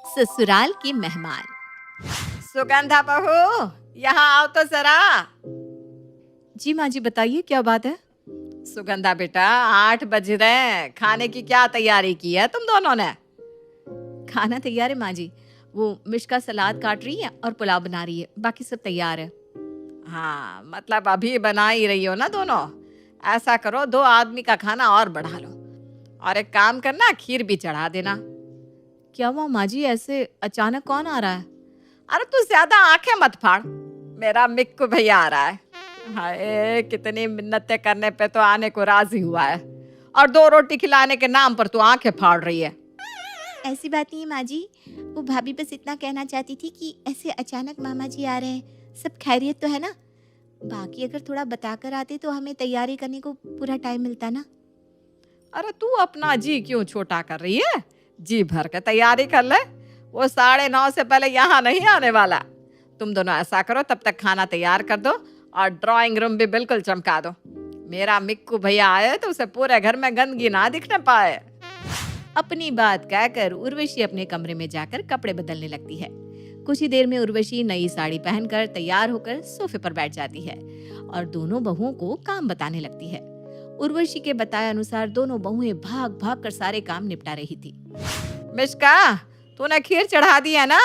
ससुराल के मेहमान। सुगंधा बहू, यहाँ आओ तो जरा। जी माँ जी, बताइए क्या बात है। सुगंधा बेटा, 8 बज रहे हैं, खाने की क्या तैयारी की है तुम दोनों ने? खाना तैयार है माँ जी। वो मिष्का सलाद काट रही है और पुलाव बना रही है, बाकी सब तैयार है। हाँ, मतलब अभी बना ही रही हो ना दोनों। ऐसा करो, 2 आदमी का खाना और बढ़ा लो, और एक काम करना, खीर भी चढ़ा देना। क्या हुआ माँ जी, ऐसे अचानक कौन आ रहा है? अरे तू ज्यादा आंखें मत फाड़, मेरा मिक्कू भैया आ रहा है। हाय, कितनी मिन्नतें करने पे तो आने को राजी हुआ है, और 2 रोटी खिलाने के नाम पर तू आंखें फाड़ रही है। ऐसी बात नहीं है माँ जी, वो भाभी बस इतना कहना चाहती थी कि ऐसे अचानक मामा जी आ रहे हैं, सब खैरियत तो है ना। बाकी अगर थोड़ा बताकर आते तो हमें तैयारी करने को पूरा टाइम मिलता ना। अरे तू अपना जी क्यों छोटा कर रही है? जी भर के तैयारी कर ले, वो 9:30 से पहले यहाँ नहीं आने वाला। तुम दोनों ऐसा करो, तब तक खाना तैयार कर दो और ड्राइंग रूम भी बिल्कुल चमका दो। मेरा मिक्कू भैया आए तो उसे पूरे घर में गंदगी ना दिखने पाए। अपनी बात कहकर उर्वशी अपने कमरे में जाकर कपड़े बदलने लगती है। कुछ ही देर में उर्वशी नई साड़ी पहनकर तैयार होकर सोफे पर बैठ जाती है और दोनों बहुओं को काम बताने लगती है। उर्वशी के बताए अनुसार दोनों बहुएं भाग भाग कर सारे काम निपटा रही थी। मिष्का, तूने खीर चढ़ा दी है ना?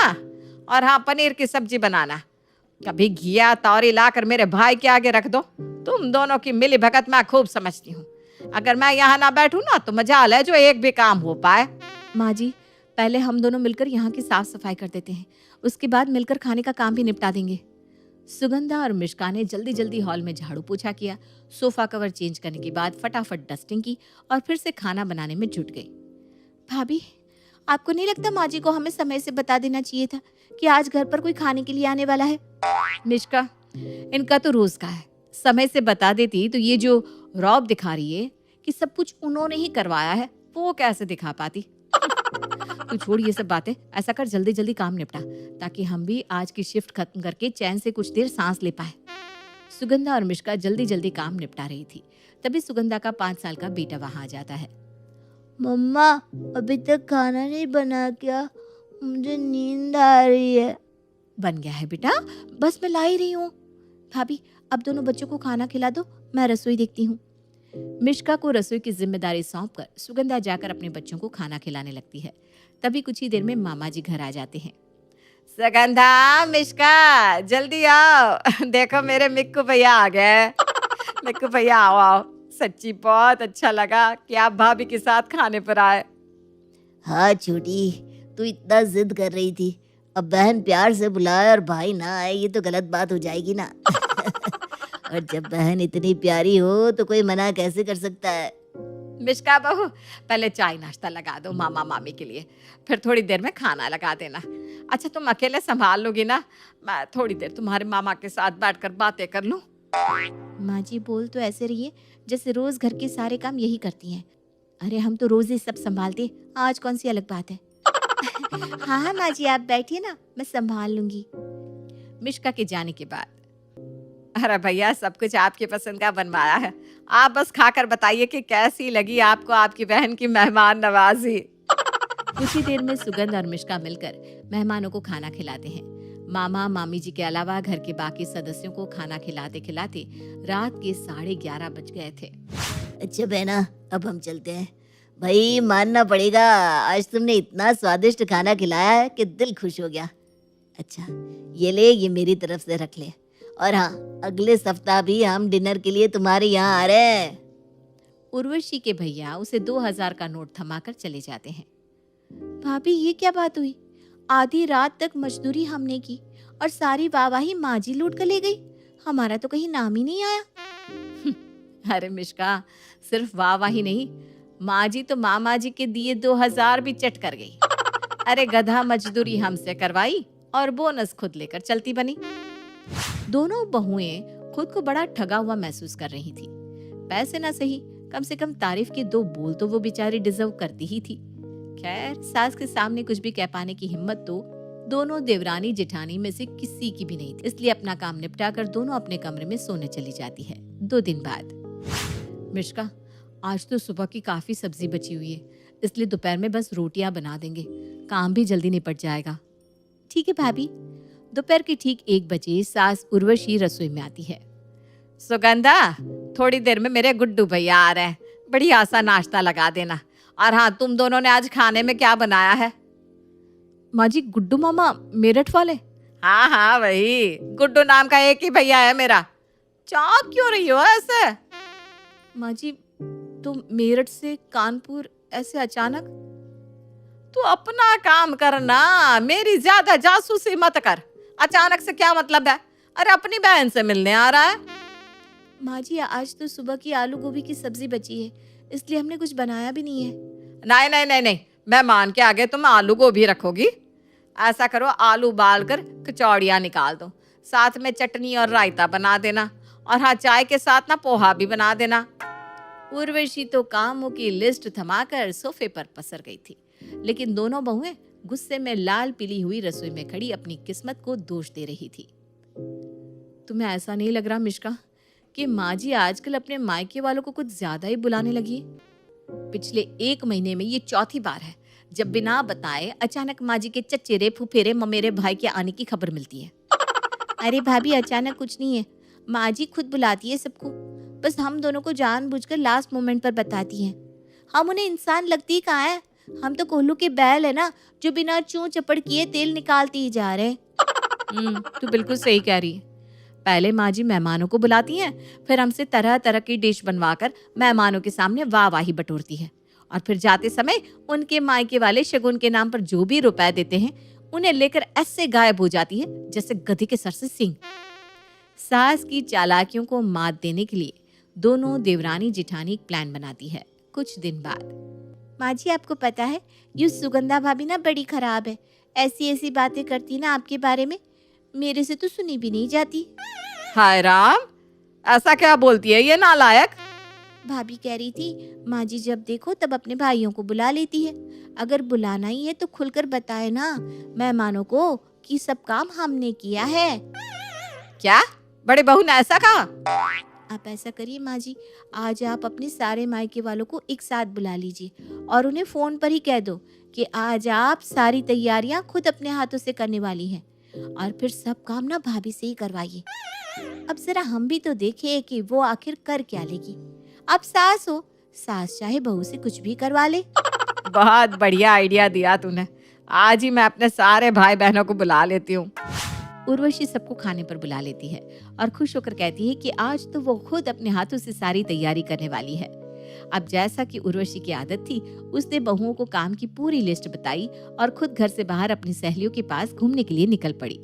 और हाँ, पनीर की सब्जी बनाना। कभी घिया तौरी लाकर मेरे भाई के आगे रख दो। तुम दोनों की मिली भगत मैं खूब समझती हूँ। अगर मैं यहाँ ना बैठूं ना तो मजाल है जो एक भी काम हो पाए। माँ जी, पहले हम दोनों मिलकर यहाँ की साफ सफाई कर देते हैं, उसके बाद मिलकर खाने का काम भी निपटा देंगे। सुगंधा और मिष्का ने जल्दी जल्दी हॉल में झाड़ू पोछा किया, सोफा कवर चेंज करने के बाद फटाफट डस्टिंग की और फिर से खाना बनाने में जुट गई। भाभी, आपको नहीं लगता माँ जी को हमें समय से बता देना चाहिए था कि आज घर पर कोई खाने के लिए आने वाला है? मिष्का, इनका तो रोज का है। समय से बता देती तो ये जो रौब दिखा रही है कि सब कुछ उन्होंने ही करवाया है, वो कैसे दिखा पाती? तू छोड़ ये सब बातें, ऐसा कर जल्दी जल्दी काम निपटा ताकि हम भी आज की शिफ्ट खत्म करके चैन से कुछ देर सांस ले पाए। सुगंधा और मिष्का जल्दी जल्दी काम निपटा रही थी। तभी सुगंधा का 5 साल का बेटा वहां आ जाता है। मम्मा, अभी तक खाना नहीं बना क्या? मुझे नींद आ रही है। बन गया है बेटा, बस मैं ला ही रही हूँ। भाभी, अब दोनों बच्चों को खाना खिला दो, मैं रसोई देखती हूँ। मिष्का को रसोई की जिम्मेदारी सौंपकर सुगंधा जाकर अपने बच्चों को खाना खिलाने लगती है। तभी कुछ ही देर में मामा जी घर आ जाते हैं। सुगंधा, मिष्का, जल्दी आओ। देखो मेरे मिक्कू भैया आ गए। मिक्कू भैया, आओ आओ। सच्ची बहुत अच्छा लगा कि आप भाभी के साथ खाने पर आए। हाँ छोटी, तू इतना जिद कर रही थी, अब बहन प्यार से बुलाए और भाई ना आए, ये तो गलत बात हो जाएगी ना। और जब बहन इतनी प्यारी हो तो कोई मना कैसे कर सकता है? मिष्का बहू, पहले चाय नाश्ता लगा दो मामा मामी के लिए, फिर थोड़ी देर में खाना लगा देना। अच्छा, तुम अकेले संभाल लोगी ना? मैं थोड़ी देर तुम्हारे मामा के साथ बैठकर बातें कर लूं। माँ जी, बोल तो ऐसे रही है जैसे रोज घर के सारे काम यही करती हैं। अरे हम तो रोज ही सब संभालते, आज कौन सी अलग बात है। हाँ हाँ माँ जी, आप बैठिए ना, मैं संभाल लूंगी। मिष्का के जाने के बाद, अरे भैया, सब कुछ आपकी पसंद का बनवाया है, आप बस खाकर बताइए कि कैसी लगी आपको आपकी बहन की मेहमान नवाजी। कुछ ही देर में सुगंध और मिष्का मिलकर मेहमानों को खाना खिलाते हैं। मामा मामी जी के अलावा घर के बाकी सदस्यों को खाना खिलाते खिलाते रात के 11:30 बज गए थे। अच्छा बहना, अब हम चलते हैं। भाई मानना पड़ेगा, आज तुमने इतना स्वादिष्ट खाना खिलाया है कि दिल खुश हो गया। अच्छा, ये ले, ये मेरी तरफ से रख ले। और हाँ, अगले सप्ताह भी हम डिनर के लिए तुम्हारे यहाँ आ रहे हैं। उर्वशी के भैया उसे 2000 का नोट थमाकर चले जाते हैं। भाभी, ये क्या बात हुई? आधी रात तक मजदूरी हमने की और सारी वाहवाही माँ जी लूट कर ले गई, हमारा तो कहीं नाम ही नहीं आया। अरे मिष्का, सिर्फ वाह ही नहीं, माँ जी तो मामा जी के दिए 2000 भी चट कर गई। अरे गधा, मजदूरी हमसे करवाई और बोनस खुद लेकर चलती बनी। दोनों बहुएं खुद को बड़ा ठगा हुआ महसूस कर रही थी। पैसे ना सही, कम से कम तारीफ के 2 बोल तो वो बेचारी डिजर्व करती ही थी। खैर, सास के सामने कुछ भी कह पाने की हिम्मत तो दोनों देवरानी जेठानी में से किसी की भी नहीं थी। इसलिए अपना काम निपटाकर दोनों अपने कमरे में सोने चली जाती है। 2 दिन बाद, मिष्का, आज तो सुबह की काफी सब्जी बची हुई है, इसलिए दोपहर में बस रोटियां बना देंगे, काम भी जल्दी निपट जाएगा। ठीक है भाभी। दोपहर के ठीक 1 बजे सास उर्वशी रसोई में आती है। सुगंधा, थोड़ी देर में मेरे गुड्डू भैया आ रहे हैं, बढ़िया सा नाश्ता लगा देना। और हाँ, तुम दोनों ने आज खाने में क्या बनाया है? माँ जी, गुड्डू मामा मेरठ वाले? हाँ हाँ, वही। गुड्डू नाम का एक ही भैया है मेरा। चौंक क्यों रही हो ऐसे? माँ जी, तो मेरठ से कानपुर ऐसे अचानक? तू अपना काम करना, मेरी ज्यादा जासूसी मत कर। अचानक से क्या मतलब है? अरे अपनी बहन से मिलने आ रहा है। माँ जी, आज तो सुबह की आलू गोभी की सब्जी बची है, इसलिए हमने कुछ बनाया भी नहीं है। नहीं नहीं नहीं नहीं, मेहमान के आगे तुम आलू गोभी रखोगी? ऐसा करो, आलू उबाल कर कचौड़ियाँ निकाल दो, साथ में चटनी और रायता बना देना। और हाँ, चाय के साथ ना पोहा भी बना देना। उर्वशी तो कामों की लिस्ट थमाकर सोफे पर पसर गई थी, लेकिन दोनों बहुएं गुस्से में लाल पीली हुई रसोई में खड़ी अपनी किस्मत को दोष दे रही थी। तुम्हें ऐसा नहीं लग रहा मिश्का कि माँ जी आजकल अपने मायके वालों को कुछ ज्यादा ही बुलाने लगी है? पिछले 1 महीने में ये चौथी बार है जब बिना बताए अचानक माँ जी के चचेरे फुफेरे ममेरे भाई के आने की खबर मिलती है। अरे भाभी, अचानक कुछ नहीं है, माँ जी खुद बुलाती है सबको, बस हम दोनों को जानबूझकर लास्ट मोमेंट पर बताती हैं। हम उन्हें इंसान लगती कहाँ है, हम तो कोल्हू के बैल है ना, जो बिना चूं चपड़ किए तेल निकालते ही जा रहे हैं। तू बिल्कुल सही कह रही है। पहले माँ जी मेहमानों को बुलाती हैं, फिर हमसे तरह तरह की डिश बनवाकर मेहमानों के सामने वाहवाही बटोरती है, और फिर जाते समय उनके मायके वाले शगुन के नाम पर जो भी रुपए देते हैं उन्हें लेकर ऐसे गायब हो जाती है जैसे गधे के सर से सींग। सास की चालाकियों को मात देने के लिए दोनों देवरानी जिठानी एक प्लान बनाती है। कुछ दिन बाद, माँ जी आपको पता है, ये सुगंधा भाभी ना बड़ी खराब है, ऐसी ऐसी बातें करती ना आपके बारे में, मेरे से तो सुनी भी नहीं जाती। हाय राम, ऐसा क्या बोलती है ये नालायक? भाभी कह रही थी माँ जी जब देखो तब अपने भाइयों को बुला लेती है, अगर बुलाना ही है तो खुलकर बताए ना मेहमानों को कि सब काम हमने किया है। क्या बड़े बहू ने ऐसा कहा? आप ऐसा करिए माँ जी, आज आप अपने सारे मायके वालों को एक साथ बुला लीजिए और उन्हें फोन पर ही कह दो कि आज आप सारी तैयारियां खुद अपने हाथों से करने वाली हैं, और फिर सब काम ना भाभी से ही करवाइए। अब जरा हम भी तो देखें कि वो आखिर कर क्या लेगी। आप सास हो, सास चाहे बहू से कुछ भी करवा ले। बहुत बढ़िया आइडिया दिया तूने, आज ही मैं अपने सारे भाई बहनों को बुला लेती हूँ। उर्वशी सबको खाने पर बुला लेती है और खुश होकर कहती है कि आज तो वो खुद अपने हाथों से सारी तैयारी करने वाली है। अब जैसा कि उर्वशी की आदत थी, उसने बहुओं को काम की पूरी लिस्ट बताई और खुद घर से बाहर अपनी सहेलियों के पास घूमने के लिए निकल पड़ी।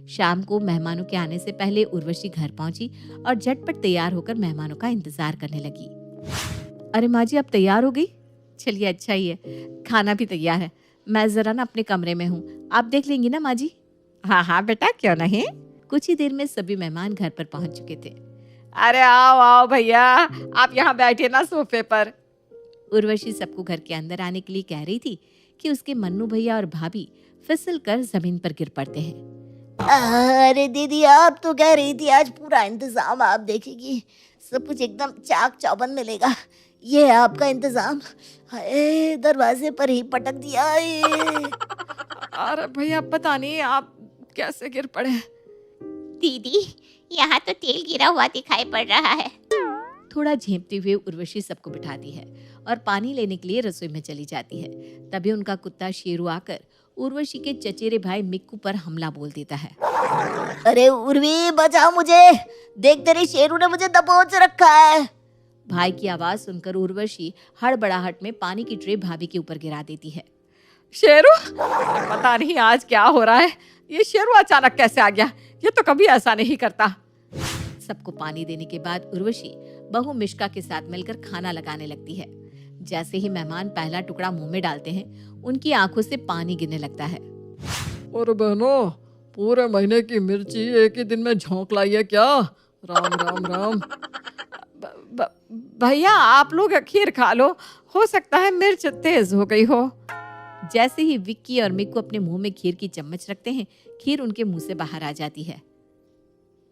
शाम को मेहमानों के आने से पहले उर्वशी घर पहुंची और झटपट तैयार होकर मेहमानों का इंतजार करने लगी। अरे माँ जी, आप तैयार हो गई? चलिए अच्छा ही है, खाना भी तैयार है, मैं जरा ना अपने कमरे में हूँ, आप देख लेंगी ना माँ जी? हाँ हाँ बेटा, क्यों नहीं। कुछ ही देर में सभी मेहमान घर पर पहुंच चुके थे। अरे आओ आओ भैया, आप यहाँ बैठे ना सोफे पर। उर्वशी सबको घर के अंदर आने के लिए कह रही थी कि उसके मन्नू भैया और भाभी फिसल कर जमीन पर गिर पड़ते हैं। अरे दीदी, आप तो कह रही थी आज पूरा इंतजाम आप देखेगी, सब कुछ एकदम चाक चौबंद मिलेगा, ये है आपका इंतजाम। हाय, दरवाजे पर ही पटक दिया। अरे भैया, पता नहीं आप कैसे गिर पड़े। दीदी, यहाँ तो तेल गिरा हुआ दिखाई पड़ रहा है। थोड़ा झेंपते हुए उर्वशी सबको बिठाती है और पानी लेने के लिए रसोई में चली जाती है। तभी उनका कुत्ता शेरू आकर उर्वशी के चचेरे भाई मिक्कू पर हमला बोल देता है। अरे उर्वी, बचाओ मुझे, देख तेरे शेरू ने मुझे दबोच रखा है। भाई की आवाज सुनकर उर्वशी हड़बड़ाहट में पानी की ट्रे भाभी के ऊपर गिरा देती है। शेरू, पता नहीं आज क्या हो रहा है, ये शेरू अचानक कैसे आ गया, ये तो कभी ऐसा नहीं करता। सबको पानी देने के बाद उर्वशी बहू मिश्का के साथ मिलकर खाना लगाने लगती है। जैसे ही मेहमान पहला टुकड़ा मुंह में डालते हैं, उनकी आंखों से पानी गिरने लगता है। और बहनों, पूरे महीने की मिर्ची एक ही दिन में झोंक लाई है क्या? राम राम राम। भैया, आप लोग खीर खा लो, हो सकता है मिर्च तेज हो गई हो। जैसे ही विक्की और मिक्कू अपने मुंह में खीर की चम्मच रखते हैं, खीर उनके मुंह से बाहर आ जाती है।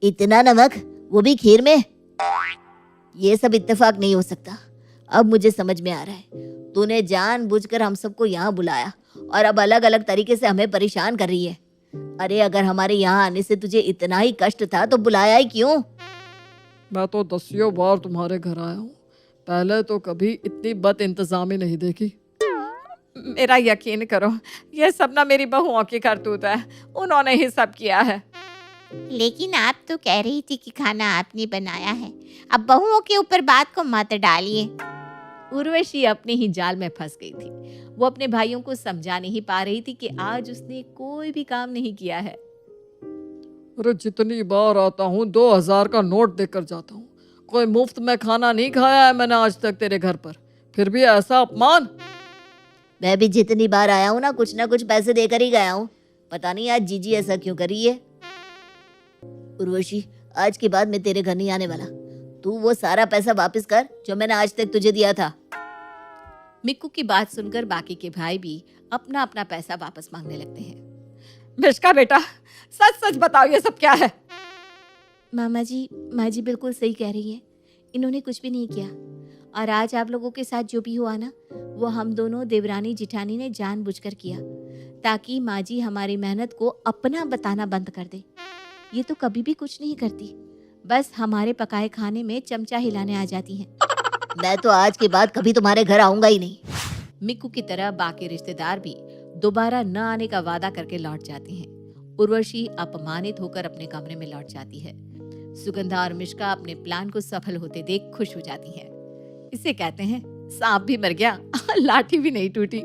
इतना नमक, वो भी खीर में? ये सब इत्तेफाक नहीं हो सकता। अब मुझे समझ में आ रहा है, तूने जानबूझकर हम सबको यहाँ बुलाया और अब अलग अलग तरीके से हमें परेशान कर रही है। अरे अगर हमारे यहाँ आने से तुझे इतना ही कष्ट था तो बुलाया ही क्यों? मैं तो दसियों बार तुम्हारे घर आया हूँ, पहले तो कभी इतनी बद इंतजामी नहीं देखी। मेरा यकीन करो, ये सब ना मेरी बहुओं की करतूत है, उन्होंने ही सब किया है। लेकिन आप तो कह रही थी कि खाना आपने बनाया है, अब बहुओं के ऊपर बात को मत डालिए। उर्वशी अपने ही जाल में फंस गई थी। वो अपने भाइयों को समझा नहीं पा रही थी कि आज उसने कोई भी काम नहीं किया है। अरे जितनी बार आता हूँ 2000 का नोट देकर जाता हूँ, कोई मुफ्त में खाना नहीं खाया है मैंने आज तक तेरे घर पर, फिर भी ऐसा अपमान। मैं भी जितनी बार आया हूँ ना कुछ पैसे देकर ही गया हूँ। पता नहीं आज जीजी ऐसा क्यों कर रही है। उर्वशी, आज के बाद मैं तेरे घर नहीं आने वाला। तू वो सारा पैसा वापस कर जो मैंने आज तक तुझे दिया था। मिक्कू की बात सुनकर बाकी के भाई भी अपना अपना पैसा वापस मांगने लगते हैं। मिश्का बेटा, सच सच बताओ ये सब क्या है? माँ जी बिल्कुल सही कह रही है, इन्होंने कुछ भी नहीं किया। और आज आप लोगों के साथ जो भी हुआ ना, वो हम दोनों देवरानी जिठानी ने जानबूझकर किया, ताकि माँ जी हमारी मेहनत को अपना बताना बंद कर दे। ये तो कभी भी कुछ नहीं करती, बस हमारे पकाए खाने में चमचा हिलाने आ जाती हैं। मैं तो आज के बाद कभी तुम्हारे घर आऊंगा ही नहीं। मिक्कू की तरह बाकी रिश्तेदार भी दोबारा न आने का वादा करके लौट जाते हैं। उर्वशी अपमानित होकर अपने कमरे में लौट जाती है। सुगंधा और मिश्का अपने प्लान को सफल होते देख खुश हो जाती हैं। इसे कहते हैं सांप भी मर गया, लाठी भी नहीं टूटी।